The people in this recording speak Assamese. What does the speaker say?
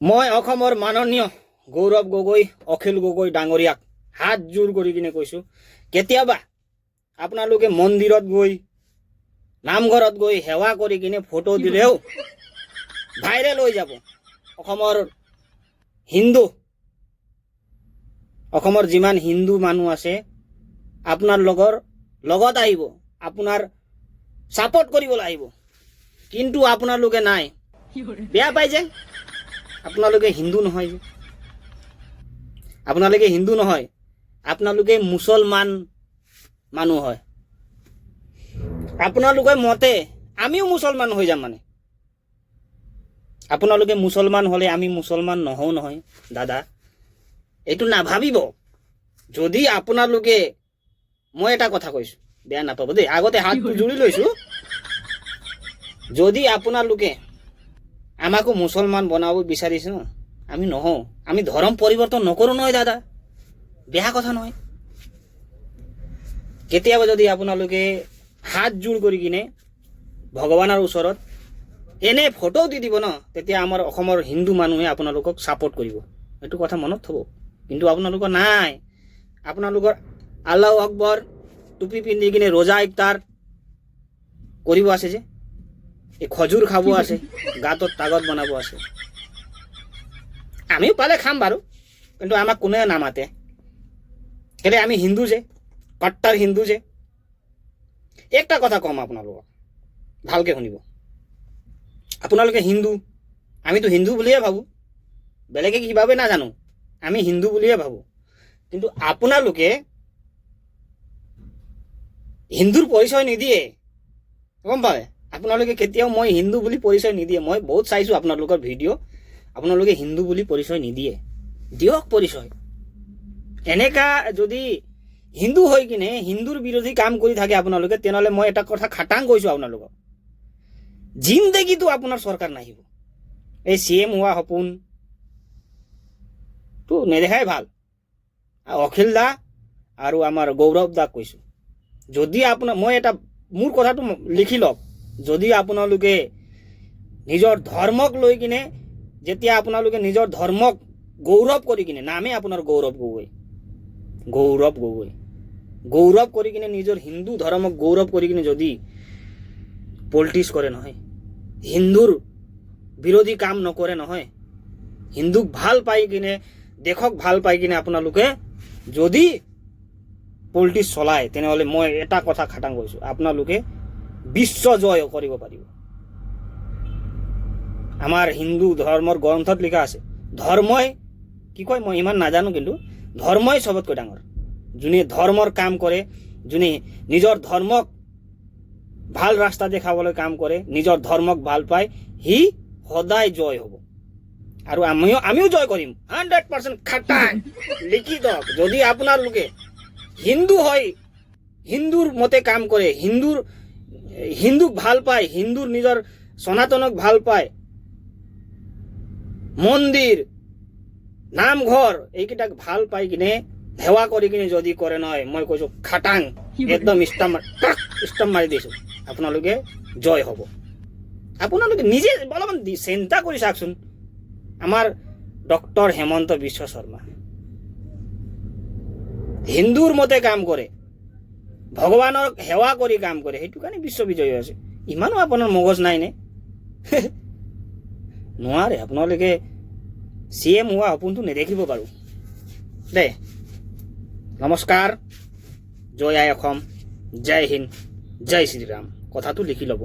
মই অসমৰ মাননীয় গৌৰৱ গগৈ অখিল গগৈ ডাঙৰীয়াক হাত জোৰ কৰি কিনে কৈছোঁ, কেতিয়াবা আপোনালোকে মন্দিৰত গৈ নামঘৰত গৈ সেৱা কৰি কিনে ফটো দিলেও ভাইৰেল হৈ যাব। অসমৰ যিমান হিন্দু মানুহ আছে আপোনাৰ লগত আহিব, আপোনাৰ ছাপোৰ্ট কৰিবলৈ আহিব। কিন্তু আপোনালোকে নাই, বেয়া পাই যে আপোনালোকে হিন্দু নহয় যে, আপোনালোকে মুছলমান মানুহ হয়। আপোনালোকে মতে আমিও মুছলমান হৈ যাম, মানে আপোনালোকে মুছলমান হলে আমি মুছলমান নহওঁ নহয় দাদা, এইটো নাভাবিব। যদি আপোনালোকে, মই এটা কথা কৈছো, বেয়া নাপাব দেই, আগতে হাতটো জুৰি লৈছো, যদি আপোনালোকে আমাকো মুছলমান বনাব বিচাৰিছে, আমি নহওঁ, আমি ধৰ্ম পৰিৱৰ্তন নকৰো নহয় দাদা, বেয়া কথা নহয়। কেতিয়াবা যদি আপোনালোকে হাত জোৰ কৰি কিনে ভগৱানৰ ওচৰত এনে ফটো দি দিব ন, তেতিয়া আমাৰ অসমৰ হিন্দু মানুহে আপোনালোকক ছাপোৰ্ট কৰিব, এইটো কথা মনত থব। কিন্তু আপোনালোকৰ নাই, আপোনালোকৰ আল্লাহু আকবৰ টুপি পিন্ধি কিনে ৰোজা ইফতাৰ কৰিব আছে যে, এই খজুৰ খাব আছে, গাঁতত তাগত বনাব আছে। আমিও পালে খাম বাৰু, কিন্তু আমাক কোনেও নামাতে, কেলে আমি হিন্দু যে, কট্টাৰ হিন্দু যে। একটা কথা কম আপোনালোকক, ভালকে শুনিব। আপোনালোকে হিন্দু, আমিতো হিন্দু বুলিয়ে ভাবো, বেলেগে কিভাবে নাজানো, আমি হিন্দু বুলিয়ে ভাবো। কিন্তু আপোনালোকে হিন্দুৰ পৰিচয় নিদিয়ে, গম পায়? আপোনালোকে কেতিয়াও মই হিন্দু বুলি পৰিচয় নিদিয়ে। মই বহুত চাইছো আপোনালোকৰ ভিডিঅ', আপোনালোকে হিন্দু বুলি পৰিচয় নিদিয়ে, দিয়ক পৰিচয়। এনেকা যদি হিন্দু হৈ কিনে হিন্দুৰ বিৰোধী কাম কৰি থাকে আপোনালোকে, তেনেহ'লে মই এটা কথা খাটাং কৈছো আপোনালোকক, জিন্দেগীতো আপোনাৰ চৰকাৰ নাহিব। এই CM হোৱা সপোনটো নেদেখাই ভাল। অখিল দা আৰু আমাৰ গৌৰৱ দাক কৈছো, যদি আপোনাৰ, মই এটা মোৰ কথাটো লিখি লওক, যদি আপোনালোকে নিজৰ ধৰ্মক লৈ কিনে, যেতিয়া আপোনালোকে নিজৰ ধৰ্মক গৌৰৱ কৰি কিনে, নামে আপোনাৰ গৌৰৱ কৰি কিনে নিজৰ হিন্দু ধৰ্মক গৌৰৱ কৰি কিনে যদি পলিটিক্স কৰে নহয়, হিন্দুৰ বিৰোধী কাম নকৰে নহয়, হিন্দুক ভাল পাই কিনে, দেশক ভাল পাই কিনে আপোনালোকে যদি পলিটিক্স চলায়, তেনেহ'লে মই এটা কথা খাটাং কৈছো, আপোনালোকে বিশ্ব জয় কৰিব পাৰিব। আমাৰ হিন্দু ধৰ্মৰ গ্ৰন্থত লিখা আছে, ধৰ্মই কি কয় মই ইমান নাজানো, কিন্তু ধৰ্মই চবতকৈ ডাঙৰ। যোনে ধৰ্মৰ কাম কৰে, যোনে নিজৰ ধৰ্মক ভাল ৰাস্তা দেখাবলৈ কাম কৰে, নিজৰ ধৰ্মক ভাল পায়, সি সদায় জয় হ'ব। আৰু আমিও জয় কৰিম 100%। খাটাং লিখি দিয়ক। যদি আপোনালোকে হিন্দু হয়, হিন্দুৰ মতে কাম কৰে, হিন্দুক ভাল পায়, হিন্দুৰ নিজৰ সনাতনক ভাল পায়, মন্দিৰ নামঘৰ এইকেইটাক ভাল পাই কিনে সেৱা কৰি কিনে যদি কৰে নহয়, মই কৈছো খাটাং একদম ষ্টাম্প মাৰি দিছো, আপোনালোকে জয় হ'ব। আপোনালোকে নিজে অলপমান চিন্তা কৰি চাওকচোন। আমাৰ ডক্টৰ হেমন্ত বিশ্ব শৰ্মা হিন্দুৰ মতে কাম কৰে, ভগৱানৰ সেৱা কৰি কাম কৰে, সেইটো কাৰণে বিশ্ববিজয়ী হৈছে। ইমানো আপোনাৰ মগজ নাই নে? নোৱাৰে, আপোনালোকে CM হোৱা সপোনটো নেদেখিব বাৰু দে। নমস্কাৰ, জয় আই অসম, জয় হিন্দ, জয় শ্ৰীৰাম, কথাটো লিখি ল'ব।